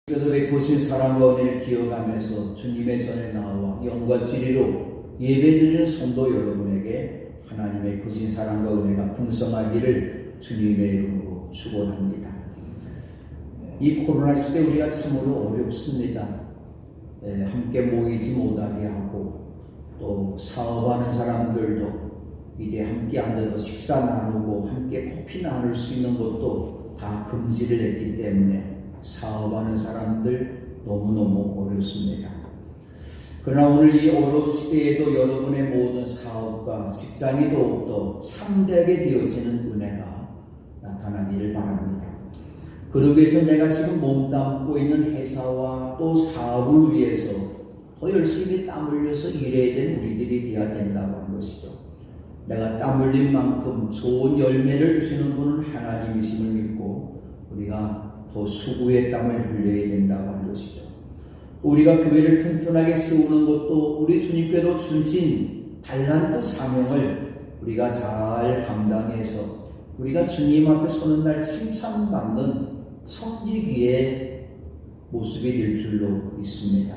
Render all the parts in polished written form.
그래도 베푸신 사랑과 은혜를 기억하면서 주님의 전에 나와 영과 진리로 예배드리는 성도 여러분에게 하나님의 거진 사랑과 은혜가 풍성하기를 주님의 이름으로 축원합니다. 이 코로나 시대 우리가 참으로 어렵습니다. 함께 모이지 못하게 하고 또 사업하는 사람들도 이제 함께 앉아서 식사 나누고 함께 커피 나눌 수 있는 것도 다 금지를 했기 때문에 사업하는 사람들 너무너무 어렵습니다. 그러나 오늘 이 어려운 시대에도 여러분의 모든 사업과 직장이 더욱더 참되게 되어지는 은혜가 나타나기를 바랍니다. 그러기 위해서 내가 지금 몸담고 있는 회사와 또 사업을 위해서 더 열심히 땀 흘려서 일해야 되는 우리들이 되어야 된다고 하는 것이죠. 내가 땀 흘린 만큼 좋은 열매를 주시는 분은 하나님이심을 믿고 우리가 더 수고의 땀을 흘려야 된다고 하는 것이죠. 우리가 교회를 튼튼하게 세우는 것도 우리 주님께도 주신 달란트 사명을 우리가 잘 감당해서 우리가 주님 앞에 서는 날 칭찬받는 성지기의 모습이 될 줄로 믿습니다.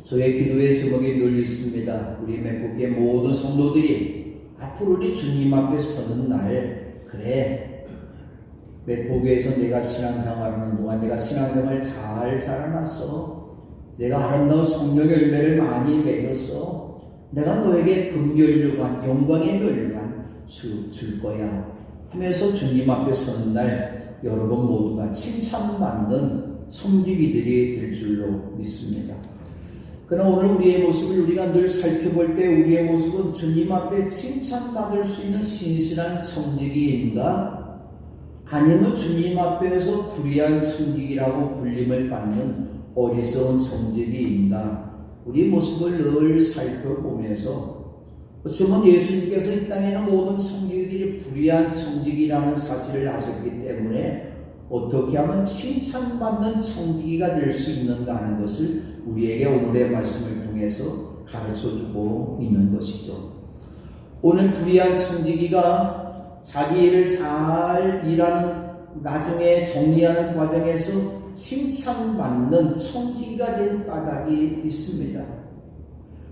저의 기도의 제목이 늘 있습니다. 우리 매복의 모든 성도들이 앞으로 우리 주님 앞에 서는 날, 그래 매복에서 내가 신앙생활하는 동안 내가 신앙생활 잘 자라났어. 내가 아름다운 성령의 열매를 많이 맺었어. 내가 너에게 금면류관, 영광의 면류관 줄 거야 하면서 주님 앞에 서는 날 여러분 모두가 칭찬받는 성지기들이 될 줄로 믿습니다. 그러나 오늘 우리의 모습을 우리가 늘 살펴볼 때 우리의 모습은 주님 앞에 칭찬받을 수 있는 신실한 성지기인가? 아니면 주님 앞에서 불의한 성직이라고 불림을 받는 어리석은 성직이인가? 우리 모습을 늘 살펴보면서 어쩌면 예수님께서 이 땅에는 모든 성직들이 불의한 성직이라는 사실을 아셨기 때문에 어떻게 하면 칭찬받는 성직이가 될 수 있는가 하는 것을 우리에게 오늘의 말씀을 통해서 가르쳐주고 있는 것이죠. 오늘 불의한 성직이가 자기 일을 잘 일하는 나중에 정리하는 과정에서 칭찬받는 성지기가 된 까닭이 있습니다.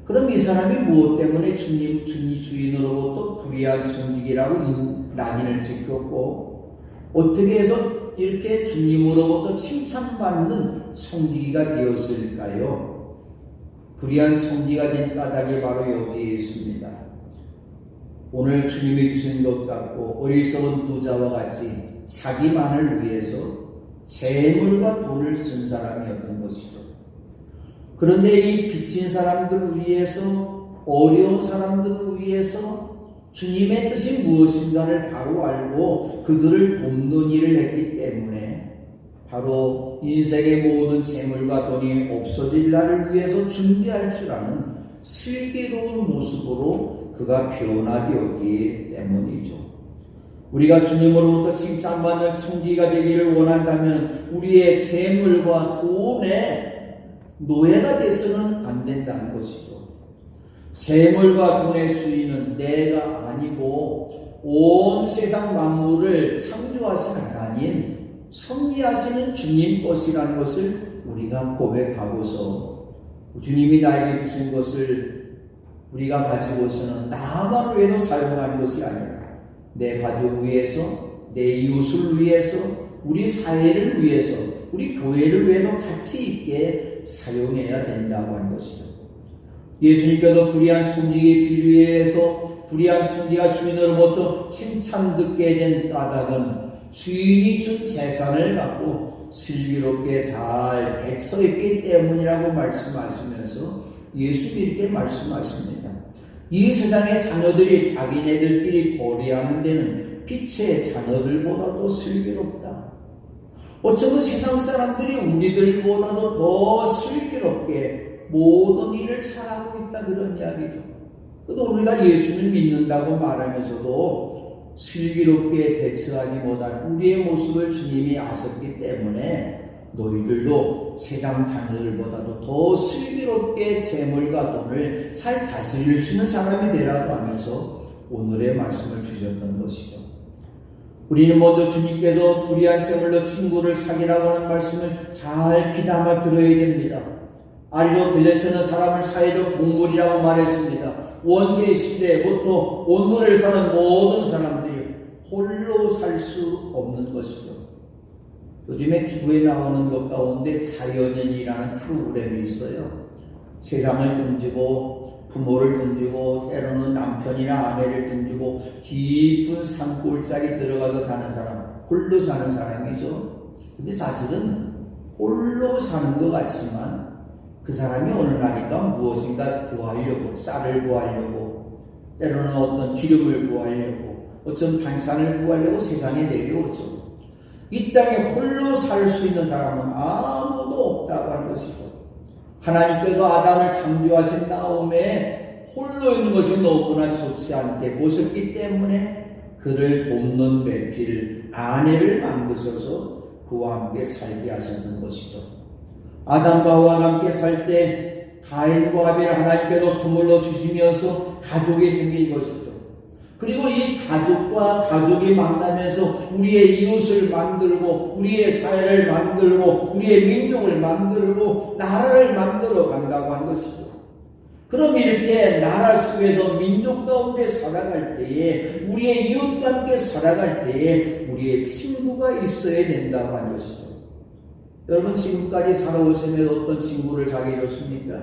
그럼 이 사람이 무엇 때문에 주인으로부터 불의한 성지기라고 낙인을 찍혔고 어떻게 해서 이렇게 주님으로부터 칭찬받는 성지기가 되었을까요? 불의한 성지기가 된 까닭이 바로 여기에 있습니다. 오늘 주님이 주신 것 같고 어리석은 부자와 같이 자기만을 위해서 재물과 돈을 쓴 사람이었던 것이죠. 그런데 이 빚진 사람들을 위해서 어려운 재물을 위해서 주님의 뜻이 무엇인가를 바로 알고 그들을 돕는 일을 했기 때문에 바로 인생의 모든 재물과 돈이 없어질 날을 위해서 준비할 줄 아는 슬기로운 모습으로 그가 변화되었기 때문이죠. 우리가 주님으로부터 칭찬받는 성지기가 되기를 원한다면 우리의 재물과 돈의 노예가 돼서는 안 된다는 것이죠. 재물과 돈의 주인은 내가 아니고 온 세상 만물을 창조하신 하나님, 섭리하시는 주님 것이라는 것을 우리가 고백하고서 주님이 나에게 주신 것을 우리가 가지고서는 나만 외에도 사용하는 것이 아니라 내 가족 위해서, 내 이웃을 위해서, 우리 사회를 위해서, 우리 교회를 위해서 가치 있게 사용해야 된다고 하는 것이죠. 예수님께도 불의한 성직이 필요해서 불의한 성직가 주인으로부터 칭찬 듣게 된 까닭은 주인이 준 재산을 갖고 슬기롭게 잘 백서했기 때문이라고 말씀하시면서 예수님이 이렇게 말씀하십니다. 이 세상의 자녀들이 자기네들끼리 거래하는 데는 빛의 자녀들보다도 슬기롭다. 어쩌면 세상 사람들이 우리들보다도 더 슬기롭게 모든 일을 잘하고 있다 그런 이야기죠. 그래도 우리가 예수를 믿는다고 말하면서도 슬기롭게 대처하기보다는 우리의 모습을 주님이 아셨기 때문에 너희들도 세상 자녀들보다도 더 슬기롭게 재물과 돈을 잘 다스릴 수 있는 사람이 되라고 하면서 오늘의 말씀을 주셨던 것이죠. 우리는 먼저 주님께서 불의한 셈을로 친구를 사귀라고 하는 말씀을 잘 귀담아 들어야 됩니다. 아리스토텔레스는 사람을 사회적 동물이라고 말했습니다. 원시 시대부터 온누리를 사는 모든 사람들이 홀로 살 수 없는 것이죠. 요즘에 TV에 나오는 것 가운데 자연인이라는 프로그램이 있어요. 세상을 등지고 부모를 등지고 때로는 남편이나 아내를 등지고 깊은 산골짜기 들어가서 사는 사람, 홀로 사는 사람이죠. 근데 사실은 홀로 사는 것 같지만 그 사람이 어느 날인가 무엇인가 구하려고, 쌀을 구하려고, 때로는 어떤 기름을 구하려고, 어떤 반찬을 구하려고 세상에 내려오죠. 이 땅에 홀로 살 수 있는 사람은 아무도 없다고 하는 것이죠. 하나님께서 아담을 창조하신 다음에 홀로 있는 것이 너무나 좋지 않게 보셨기 때문에 그를 돕는 매필 아내를 만드셔서 그와 함께 살게 하셨던 것이죠. 아담과 하와가 함께 살 때 가인과 아벨 하나님께서 선물로 주시면서 가족이 생긴 것이죠. 그리고 이 가족과 가족이 만나면서 우리의 이웃을 만들고 우리의 사회를 만들고 우리의 민족을 만들고 나라를 만들어 간다고 하는 것이죠. 그럼 이렇게 나라 속에서 민족 가운데 살아갈 때에 우리의 이웃과 함께 살아갈 때에 우리의 친구가 있어야 된다고 하는 것이죠. 여러분 지금까지 살아오시면 어떤 친구를 자기 줬습니까?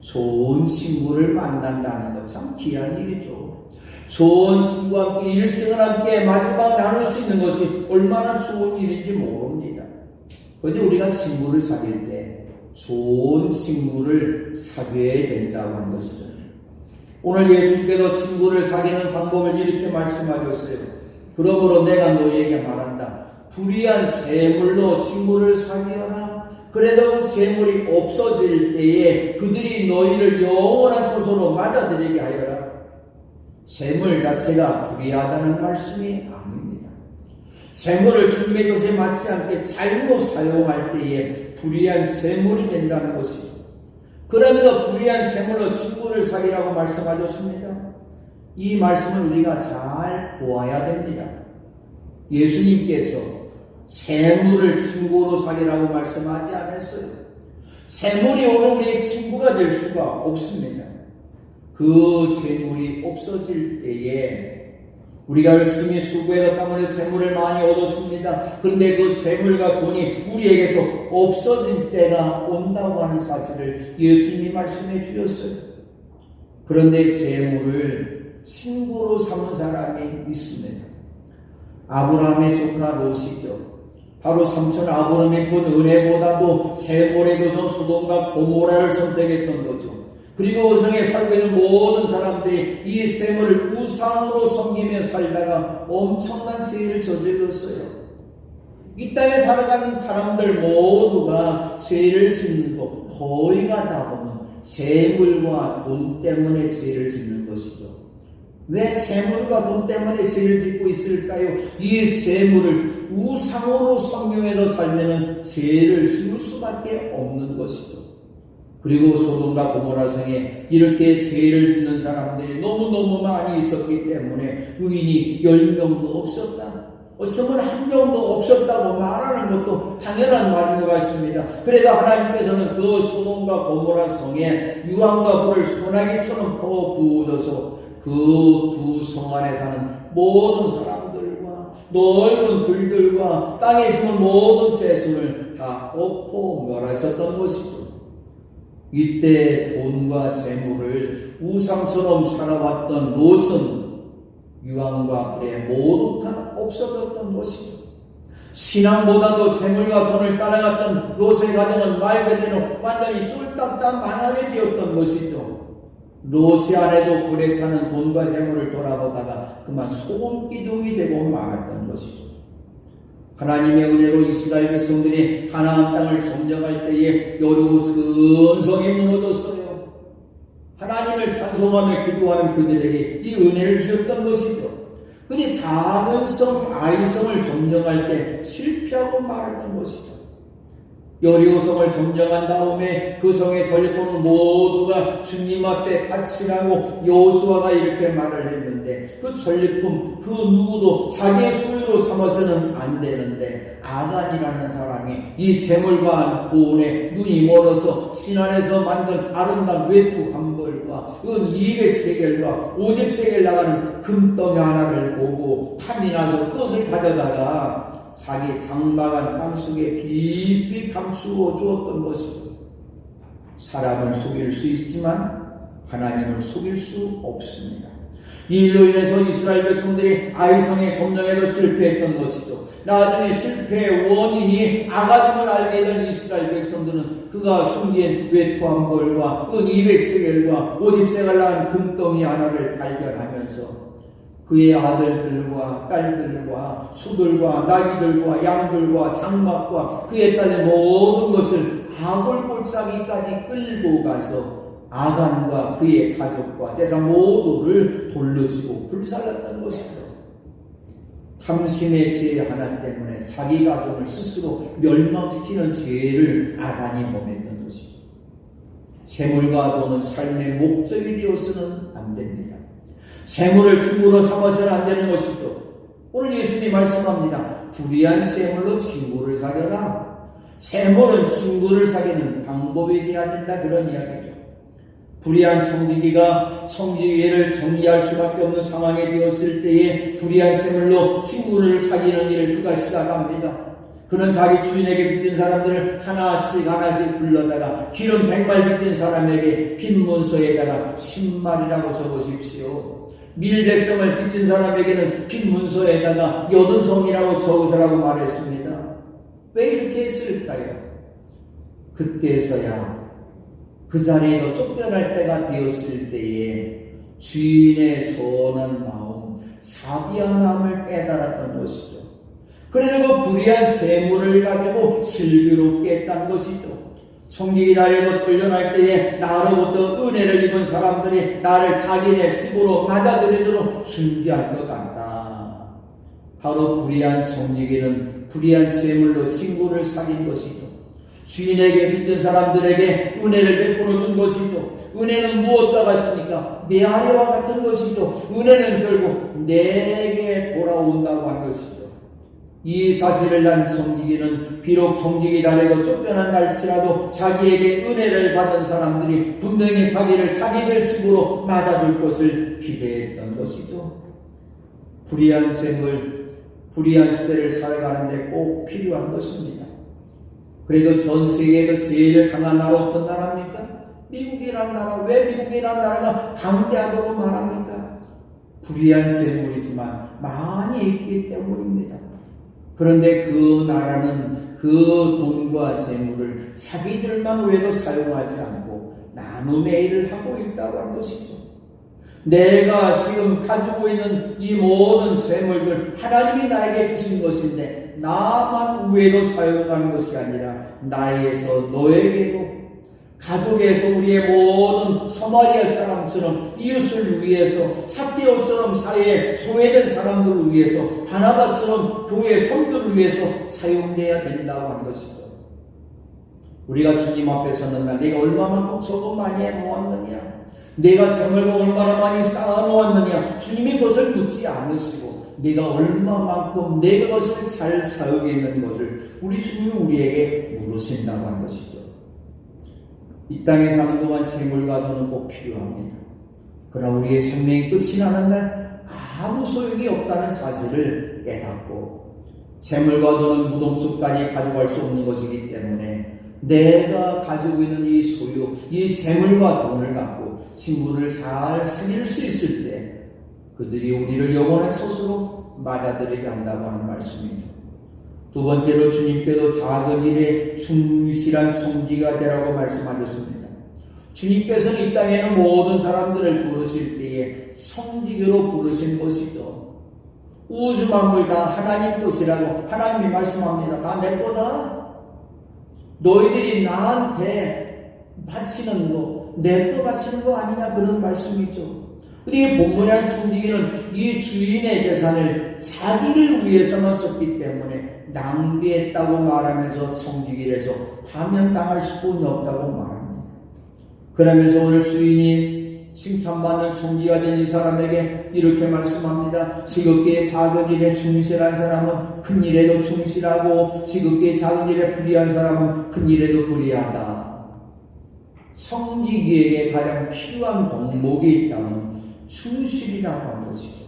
좋은 친구를 만난다는 것 참 귀한 일이죠. 좋은 친구와 함께 일생을 함께 마지막 나눌 수 있는 것이 얼마나 좋은 일인지 모릅니다. 그런데 우리가 친구를 사귈 때 좋은 친구를 사귀어야 된다고 하는 것이죠. 오늘 예수님께서 친구를 사귀는 방법을 이렇게 말씀하셨어요. 그러므로 내가 너희에게 말한다. 불의한 재물로 친구를 사귀어라. 그래도 그 재물이 없어질 때에 그들이 너희를 영원한 초소로 맞아들이게 하여라. 재물 자체가 불의하다는 말씀이 아닙니다. 재물을 주님의 뜻에 맞지 않게 잘못 사용할 때에 불의한 재물이 된다는 것이죠. 그러면서 불의한 재물로 친구를 사귀라고 말씀하셨습니다. 이 말씀을 우리가 잘 보아야 됩니다. 예수님께서 재물을 친구로 사귀라고 말씀하지 않았어요. 재물이 오늘 우리의 친구가 될 수가 없습니다. 그 재물이 없어질 때에 우리가 열심히 수고해서 때문에 재물을 많이 얻었습니다. 그런데 그 재물과 돈이 우리에게서 없어질 때가 온다고 하는 사실을 예수님이 말씀해 주셨어요. 그런데 재물을 친구로 삼은 사람이 있습니다. 아브라함의 조카 롯이죠. 바로 삼촌 아브라함이 본 은혜보다도 재물에 대해서 소돔과 고모라를 선택했던 거죠. 그리고 그 성에 살고 있는 모든 사람들이 이 재물을 우상으로 섬기며 살다가 엄청난 죄를 저질렀어요. 이 땅에 살아가는 사람들 모두가 죄를 짓는 것 거의가 다 보면 재물과 돈 때문에 죄를 짓는 것이죠. 왜 재물과 돈 때문에 죄를 짓고 있을까요? 이 재물을 우상으로 섬기면서 살면 죄를 지을 수밖에 없는 것이죠. 그리고 소돔과 고모라 성에 이렇게 죄를 짓는 사람들이 너무너무 많이 있었기 때문에 의인이 10명도 없었다. 어쩌면 1명도 없었다고 말하는 것도 당연한 말인 것 같습니다. 그래도 하나님께서는 그 소돔과 고모라 성에 유황과 불을 소나기처럼 부어주셔서 그 두 성 안에 사는 모든 사람들과 넓은 들들과 땅에 숨은 모든 재물을 다 엎고 멸하셨던 것이죠. 이때 돈과 재물을 우상처럼 살아왔던 롯은 유황과 불에 모두 다 없어졌던 것이죠. 신앙보다도 재물과 돈을 따라갔던 롯의 가정은 말 그대로 완전히 쫄딱 다 망하게 되었던 것이죠. 롯이 안에도 불에 타는 돈과 재물을 돌아보다가 그만 소금기둥이 되고 말았던 것이죠. 하나님의 은혜로 이스라엘 백성들이 가나안 땅을 점령할 때에 여리고 근성이 무너졌어요. 하나님을 찬송하며 기도하는 그들에게 이 은혜를 주셨던 것이죠. 그런데 작은 성 아이성을 점령할 때 실패하고 말았던 것이죠. 여리고성을 점령한 다음에 그 성의 전리품을 모두가 주님 앞에 바치라고 여호수아가 이렇게 말을 했는데, 그 전리품 그 누구도 자기의 소유로 삼아서는 안 되는데, 아간이라는 사람이 이 샘물과 보온에 눈이 멀어서 신안에서 만든 아름다운 외투 한 벌과 은 200세겔과 50세겔 나가는 금덩이 하나를 보고 탐이 나서 그것을 가져다가 자기 장막한 땅속에 깊이 감추어 주었던 것이고, 사람을 속일 수 있지만 하나님을 속일 수 없습니다. 이 일로 인해서 이스라엘 백성들이 아이성의 점령에도 실패했던 것이죠. 나중에 실패의 원인이 아가림을 알게 된 이스라엘 백성들은 그가 숨긴 외투 한 벌과 은 200세겔과 50세겔 난 금덩이 하나를 발견하면서 그의 아들들과 딸들과 소들과 나귀들과 양들과 장막과 그의 딸의 모든 것을 아골골짜기까지 끌고 가서 아간과 그의 가족과 제사 모두를 돌려주고 불살랐던 것이죠. 탐심의 죄 하나 때문에 자기 가족을 스스로 멸망시키는 죄를 아간이 범했던 것이죠. 재물과 돈은 삶의 목적이 되어서는 안 됩니다. 재물을 친구로 삼아서는 안 되는 것이죠. 오늘 예수님이 말씀합니다. 불의한 재물로 친구를 사겨라. 재물은 친구를 사귀는 방법이 되어야 된다, 그런 이야기죠. 불의한 청지기가 청지기를 정리할 수밖에 없는 상황에 되었을 때에 불의한 재물로 친구를 사귀는 일을 그가 시작합니다. 그는 자기 주인에게 빚진 사람들을 하나씩 불러다가 기름 100말 빚진 사람에게 빈 문서에다가 10말이라고 적으십시오. 밀백성을 빚진 사람에게는 빈 문서에다가 80성이라고 적으라고 말했습니다. 왜 이렇게 했을까요? 그때서야 그 자리에도 쫓겨날 때가 되었을 때에 주인의 선한 마음, 자비한 마음을 깨달았던 것이죠. 그래서 그 불의한 재물을 가지고 슬기롭게 했던 것이죠. 청지기 자리에도 끌려날 때에 나로부터 은혜를 입은 사람들이 나를 자기네 집으로 맞아들이도록 준비한 것 같다. 바로 불의한 청지기는 불의한 재물로 친구를 사귄 것이죠. 주인에게 빚진 사람들에게 은혜를 베풀어 준 것이죠. 은혜는 무엇과 같습니까? 메아리와 같은 것이죠. 은혜는 결국 내게 돌아온다고 한 것이죠. 이 사실을 난 청지기는 비록 청지기 달에도 쫓겨난 날씨라도 자기에게 은혜를 받은 사람들이 분명히 자기를 자기들 집으로 맞아줄 것을 기대했던 것이죠. 불의한 셈을, 불의한 시대를 살아가는데 꼭 필요한 것입니다. 그래도 전 세계에서 제일 강한 나라 어떤 나라입니까? 미국이라는 나라. 왜 미국이라는 나라가 강대하다고 말합니까? 불의한 셈물이지만 많이 있기 때문입니다. 그런데 그 나라는 그 돈과 재물을 자기들만 외에도 사용하지 않고 나눔의 일을 하고 있다고 한 것이죠. 내가 지금 가지고 있는 이 모든 재물들 하나님이 나에게 주신 것인데 나만 외에도 사용하는 것이 아니라 나에게서 너에게도, 가족에서 우리의 모든 소마리아 사람처럼 이웃을 위해서, 삭개오처럼 사회에 소외된 사람들을 위해서, 바나바처럼 교회의 성도를 위해서 사용돼야 된다고 하는 것이죠. 우리가 주님 앞에 서는 날 내가 얼마만큼 저거 많이 해놓았느냐, 내가 재물과 얼마나 많이 쌓아놓았느냐, 주님이 그것을 묻지 않으시고 내가 얼마만큼 내 것을 잘 사용했는 것을 우리 주님이 우리에게 물으신다고 하는 것이죠. 이 땅에 사는 동안 재물과 돈은 꼭 필요합니다. 그러나 우리의 생명이 끝이 나는 날 아무 소용이 없다는 사실을 깨닫고, 재물과 돈은 무덤 속까지 가져갈 수 없는 것이기 때문에 내가 가지고 있는 이 소유, 이 재물과 돈을 갖고 친구를 잘 사귈 수 있을 때 그들이 우리를 영원한 소수로 맞아들이게 한다고 하는 말씀입니다. 두 번째로 주님께도 작은 일에 충실한 청지기가 되라고 말씀하셨습니다. 주님께서는 이 땅에는 모든 사람들을 부르실 때에 청지기로 부르신 것이죠. 우주 만물 다 하나님 것이라고 하나님이 말씀합니다. 다 내 거다. 너희들이 나한테 바치는 거, 내 거 바치는 거 아니냐, 그런 말씀이죠. 이 본문의 청지기는 이 주인의 재산을 자기를 위해서만 썼기 때문에 낭비했다고 말하면서 청지기에서 파면당할 수는 없다고 말합니다. 그러면서 오늘 주인이 칭찬받는 청지기가 된 이 사람에게 이렇게 말씀합니다. 지극히 작은 일에 충실한 사람은 큰 일에도 충실하고 지극히 작은 일에 불의한 사람은 큰 일에도 불의하다. 청지기에게 가장 필요한 덕목이 있다면 충실이라고 하는 것이죠.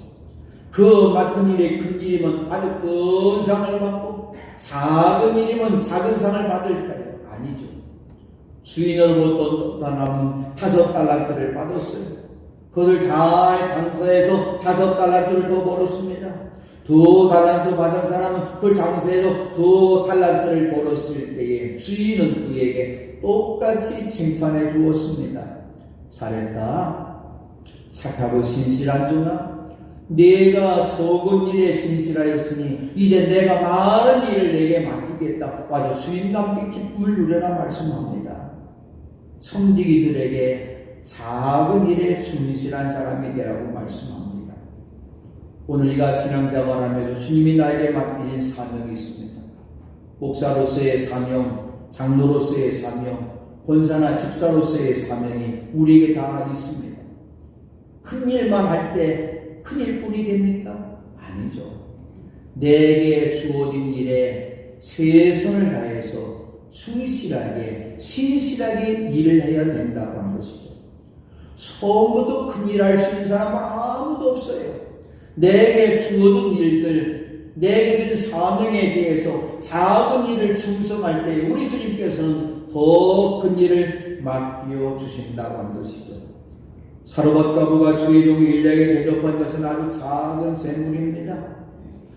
그 맡은 일이 큰 일이면 아주 큰 상을 받고 작은 일이면 작은 상을 받을까요? 아니죠. 주인으로부터 남은 5달란트를 받았어요. 그것을 잘 장사해서 5달란트를 더 벌었습니다. 2달란트 받은 사람은 그걸 장사해서 2달란트를 벌었을 때에 주인은 그에게 똑같이 칭찬해 주었습니다. 잘했다. 착하고 신실한 종아, 내가 적은 일에 신실하였으니 이제 내가 많은 일을 내게 맡기겠다. 와서 주인감비 기쁨을 누려라 말씀합니다. 청지기들에게 작은 일에 충실한 사람이 되라고 말씀합니다. 오늘 우리가 신앙생활하면서 주님이 나에게 맡기신 사명이 있습니다. 목사로서의 사명, 장로로서의 사명, 권사나 집사로서의 사명이 우리에게 다 있습니다. 큰 일만 할 때 큰 일뿐이 됩니까? 아니죠. 내게 주어진 일에 최선을 다해서 충실하게 신실하게 일을 해야 된다고 하는 것이죠. 처음부터 큰 일 할 수 있는 사람은 아무도 없어요. 내게 주어진 일들, 내게 준 사명에 대해서 작은 일을 충성할 때 우리 주님께서는 더 큰 일을 맡겨 주신다고 하는 것이죠. 사로밧 과부가 주의 종이 일에게 대접한 것은 아주 작은 재물입니다.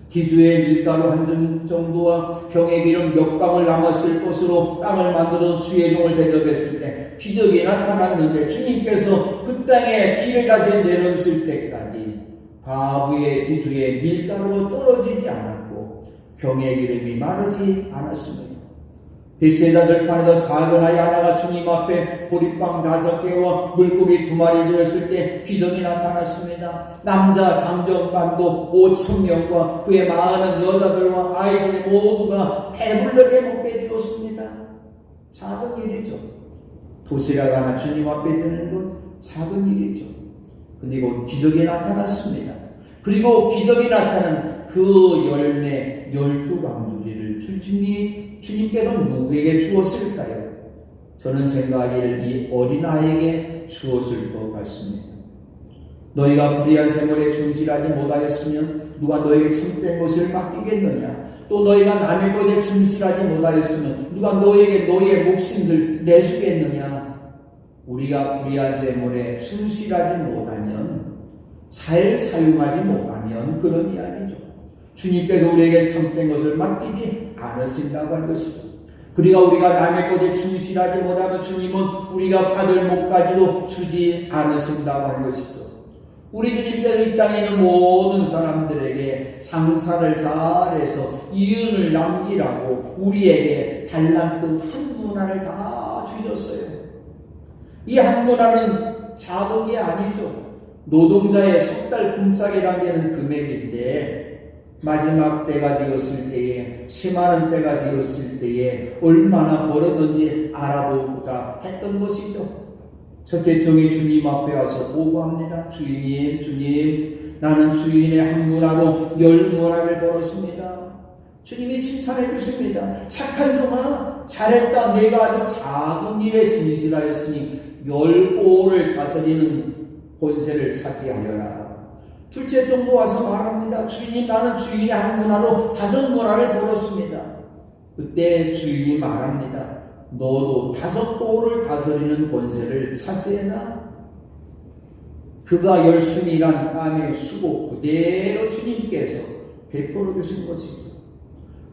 기주의 밀가루 한 줌 정도와 병의 기름 몇 방울 남았을 것으로 땅을 만들어 주의 종을 대접했을 때 기적이 나타났는데 주님께서 그 땅에 비를 다시 내렸을 때까지 과부의 기주에 밀가루가 떨어지지 않았고 병의 기름이 마르지 않았습니다. 벳세다 들판에서 작은 아이 하나가 주님 앞에 보리빵 5개와 물고기 2마리를 드렸을 때 기적이 나타났습니다. 남자 장정반도 5,000명과 그의 많은 여자들과 아이들이 모두가 배불르게 먹게 되었습니다. 작은 일이죠. 도시락 하나 주님 앞에 드는 것 작은 일이죠. 그리고 기적이 나타났습니다. 그리고 기적이 나타난 그 열매 12강주리를 주님께서 누구에게 주었을까요? 저는 생각하기를 이 어린아이에게 주었을 것 같습니다. 너희가 불의한 생활에 충실하지 못하였으면 누가 너에게 참된 것을 맡기겠느냐? 또 너희가 남의 것에 충실하지 못하였으면 누가 너에게 너희의 목숨을 내주겠느냐? 우리가 불의한 재물에 충실하지 못하면, 잘 사용하지 못하면 그런 이 아니죠. 주님께서 우리에게 참된 것을 맡기지 않으신다고 한 것이죠. 그리고 우리가 남의 것에 충실하지 못하면 주님은 우리가 받을 목까지도 주지 않으신다고 한 것이죠. 우리 주님께서 이 땅에 있는 모든 사람들에게 장사를 잘해서 이윤을 남기라고 우리에게 달란트 한 문화를 다 주셨어요. 이 한 문화는 작은 게 아니죠. 노동자의 석 달 품삯에 담기는 금액인데 마지막 때가 되었을 때에 10만 원대가 되었을 때에 얼마나 벌었는지 알아보고자 했던 것이죠. 첫째 종이 주님 앞에 와서 보고합니다. 주님, 나는 주인의 한 문화로 10문화를 벌었습니다. 주님이 칭찬해 주십니다. 착한 종아, 잘했다. 내가 아주 작은 일에 신실하였으니 10보를 다스리는 권세를 차지하여라. 둘째 종도 와서 말합니다. 주인님, 나는 주인의 한 문화로 5문화를 벌었습니다. 그때 주인이 말합니다. 너도 5보를 다스리는 권세를 차지해라. 그가 열심히 일한 땀의 수고 그대로 주님께서 베풀어 주신 것입니다.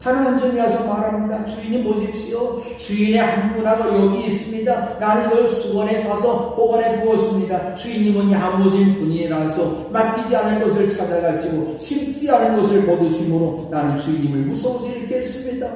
다른 한 종이 와서 말합니다. 주인님 보십시오. 주인의 한 문화가 여기 있습니다. 나는 이걸 수건에 싸서 보관해 두었습니다. 주인님은 야무진 분이라서 맡기지 않을 것을 찾아가시고 심지 않은 것을 거두심으로 나는 주인님을 무서워서 이렇게 했습니다.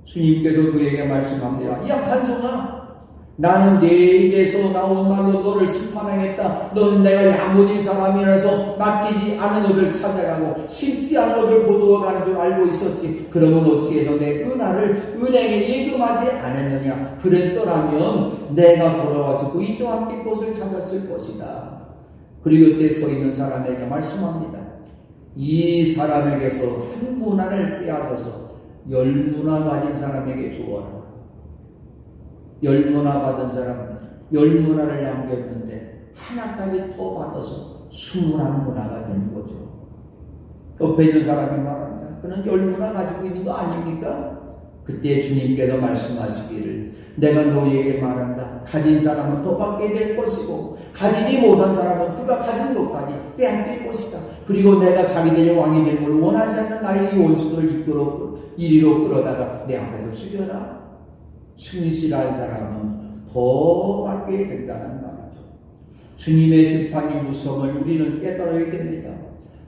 주님께서 그에게 말씀합니다. 이 악한 종아, 나는 내 입에서 나온 말로 너를 심판하겠다. 너는 내가 야무진 사람이라서 맡기지 않은 것을 찾아가고 심지 않은 것을 보도하는 줄 알고 있었지. 그러면 어찌해서 내 은혜에 예금하지 않았느냐. 그랬더라면 내가 돌아와서 그 이와 함께 것을 찾았을 것이다. 그리고 그때 서 있는 사람에게 말씀합니다. 이 사람에게서 한 문화를 빼앗아서 10문화 가진 사람에게 주어라. 10문화 받은 사람 10문화를 남겼는데 하나까지 더 받아서 21문화가 된 거죠. 옆에 있는 사람이 말합니다. 그는 10문화 가지고 있는 거 아닙니까? 그때 주님께서 말씀하시기를 내가 너희에게 말한다. 가진 사람은 더 받게 될 것이고 가지지 못한 사람은 그가 가진 것까지 빼앗길 것이다. 그리고 내가 자기들의 왕이 될 걸 원하지 않는 나의 이 원수들을 이리로 끌어다가 내 앞에도 죽여라. 충실한 사람은 더 받게 된다는 말이죠. 주님의 심판이 무서움을 우리는 깨달아야 됩니다.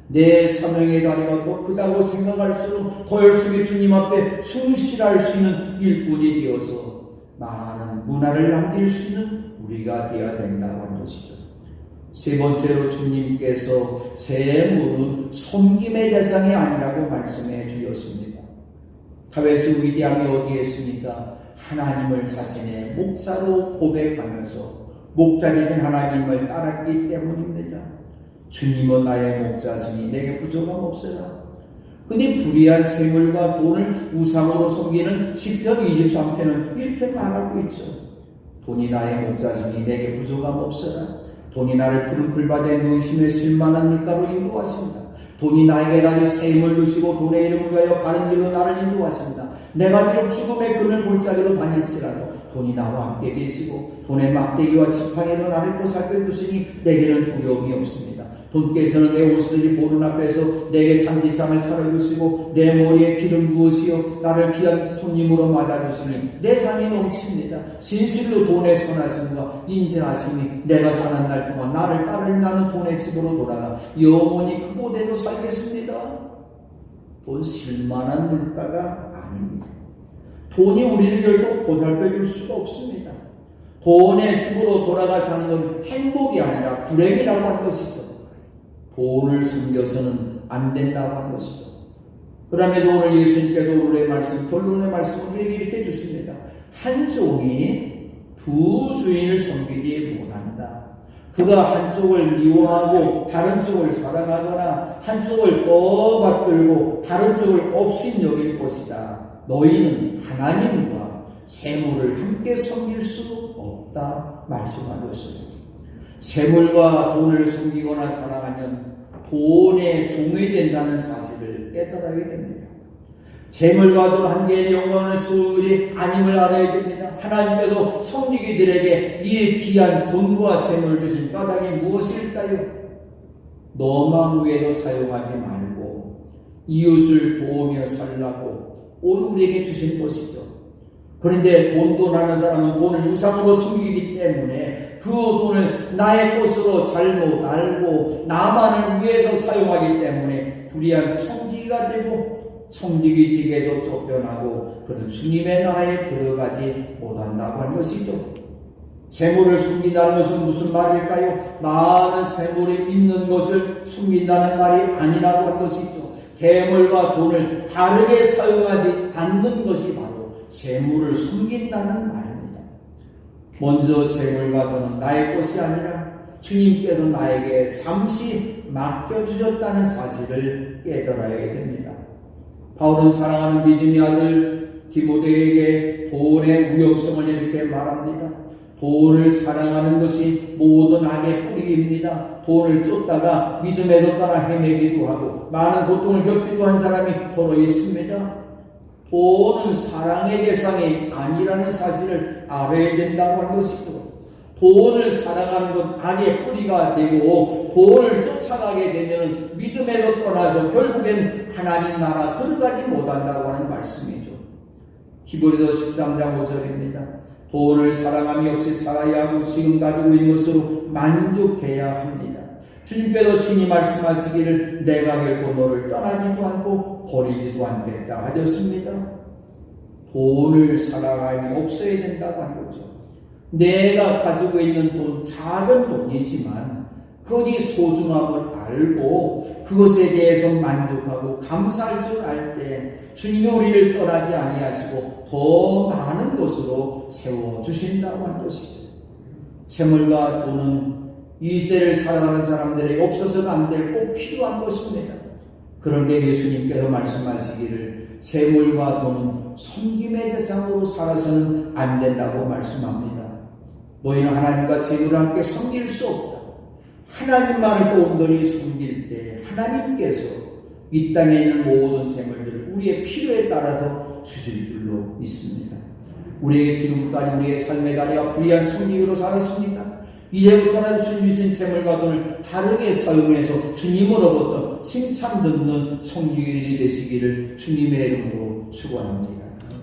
내 사명의 다리가 더 크다고 생각할수록 더 열심히 주님 앞에 충실할 수 있는 일꾼이 되어서 많은 문화를 남길 수 있는 우리가 되어야 된다고 하는 것이죠. 세 번째로 주님께서 재물은 섬김의 대상이 아니라고 말씀해 주셨습니다. 다윗의 위대함이 어디에 있습니까? 하나님을 자신의 목자로 고백하면서 목자되는 하나님을 따랐기 때문입니다. 주님은 나의 목자시니 내게 부족함 없으라. 근데 불의한 재물과 돈을 우상으로 섬기는 시편 23편은 이렇게 말하고 있죠. 돈이 나의 목자시니 내게 부족함 없으라. 돈이 나를 푸른 풀밭에 누이심에 쓸만한 물가로 인도하십니다. 돈이 나에게 다니 새 힘을 주시고 돈의 이름을 위하여 바른 길로 나를 인도하십니다. 내가 비록 죽음의 끈을 골짜기로 다닐지라도 돈이 나와 함께 계시고 돈의 막대기와 지팡이로 나를 보살펴 주시니 내게는 두려움이 없습니다. 돈께서는 내 옷을 보는 앞에서 내게 잔디상을 차려주시고 내 머리에 기름 부으시어 나를 귀한 손님으로 맞아주시니 내 삶이 넘칩니다. 진실로 돈의 선하심과 인자하심이 내가 사는 날 동안 나를 따르는 나는 돈의 집으로 돌아가 영원히 그곳에서 살겠습니다. 돈 쓸만한 물가가 아닙니다. 돈이 우리를 결국 보살펴 줄 수가 없습니다. 돈의 집으로 돌아가 사는 건 행복이 아니라 불행이라고 하는 것이죠. 돈을 숨겨서는 안 된다고 하는 것이죠. 그 다음에 오늘 예수님께도 오늘의 말씀, 결론의 말씀을 우리에게 이렇게 주십니다. 한 종이 두 주인을 섬기지 못한다. 그가 한쪽을 미워하고 다른 쪽을 사랑하거나 한쪽을 떠받들고 다른 쪽을 없인 여길 것이다. 너희는 하나님과 재물을 함께 섬길 수 없다 말씀하셨어요. 재물과 돈을 섬기거나 사랑하면 돈의 종이 된다는 사실을 깨달아야 됩니다. 재물과 돈 한 개의 영광을 수일이 아님을 알아야 됩니다. 하나님께서 성리기들에게 이 귀한 돈과 재물을 주신 까닭이 무엇일까요? 너만 위해도 사용하지 말고 이웃을 도우며 살라고 오늘 우리에게 주신 것이죠. 그런데 돈도 나는 사람은 돈을 우상으로 숨기기 때문에 그 돈을 나의 것으로 잘못 알고 나만을 위해서 사용하기 때문에 불의한 청지기가 되고 청지기직에서 쫓겨나고 그는 주님의 나라에 들어가지 못한다고 하는 것이죠. 재물을 숨긴다는 것은 무슨 말일까요? 많은 재물이 있는 것을 숨긴다는 말이 아니라고 하는 것이죠. 재물과 돈을 다르게 사용하지 않는 것이 바로 재물을 숨긴다는 말입니다. 먼저 재물과 돈은 나의 것이 아니라 주님께서 나에게 잠시 맡겨주셨다는 사실을 깨달아야 됩니다. 바울은 사랑하는 믿음의 아들 디모데에게 돈의 위험성을 이렇게 말합니다. 돈을 사랑하는 것이 모든 악의 뿌리입니다. 돈을 쫓다가 믿음에서 떠나 헤매기도 하고 많은 고통을 겪기도 한 사람이 더러 있습니다. 돈은 사랑의 대상이 아니라는 사실을 알아야 된다고 하는 것이고 돈을 사랑하는 건 악의 뿌리가 되고 돈을 쫓아가게 되면 믿음에서 떠나서 결국엔 하나님 나라 들어가지 못한다고 하는 말씀이죠. 히브리서 13장 5절입니다. 돈을 사랑함이 없이 살아야 하고 지금 가지고 있는 것으로 만족해야 합니다. 주님께서 주님 말씀하시기를 내가 결코 너를 떠나지도 않고 버리지도 않겠다 하셨습니다. 돈을 사랑함이 없어야 된다고 하는 거죠. 내가 가지고 있는 돈, 작은 돈이지만 그것이 소중함을 알고 그것에 대해서 만족하고 감사할 줄 알 때 주님이 우리를 떠나지 아니하시고 더 많은 것으로 세워주신다고 한 것이죠. 재물과 돈은 이 시대를 살아가는 사람들에게 없어서는 안 될 꼭 필요한 것입니다. 그런데 예수님께서 말씀하시기를 재물과 돈은 섬김의 대상으로 살아서는 안 된다고 말씀합니다. 너희는 하나님과 재물을 함께 섬길 수 없다. 하나님만을 또 온전히 섬길 때 하나님께서 이 땅에 있는 모든 재물들을 우리의 필요에 따라서 주실 줄로 믿습니다. 우리에게 지금까지 우리의 삶의 다리가 불의한 청지기로 살았습니다. 이제부터는 주님이 주신 재물과 돈을 다르게 사용해서 주님으로부터 칭찬 듣는 청지기들이 되시기를 주님의 이름으로 축원합니다.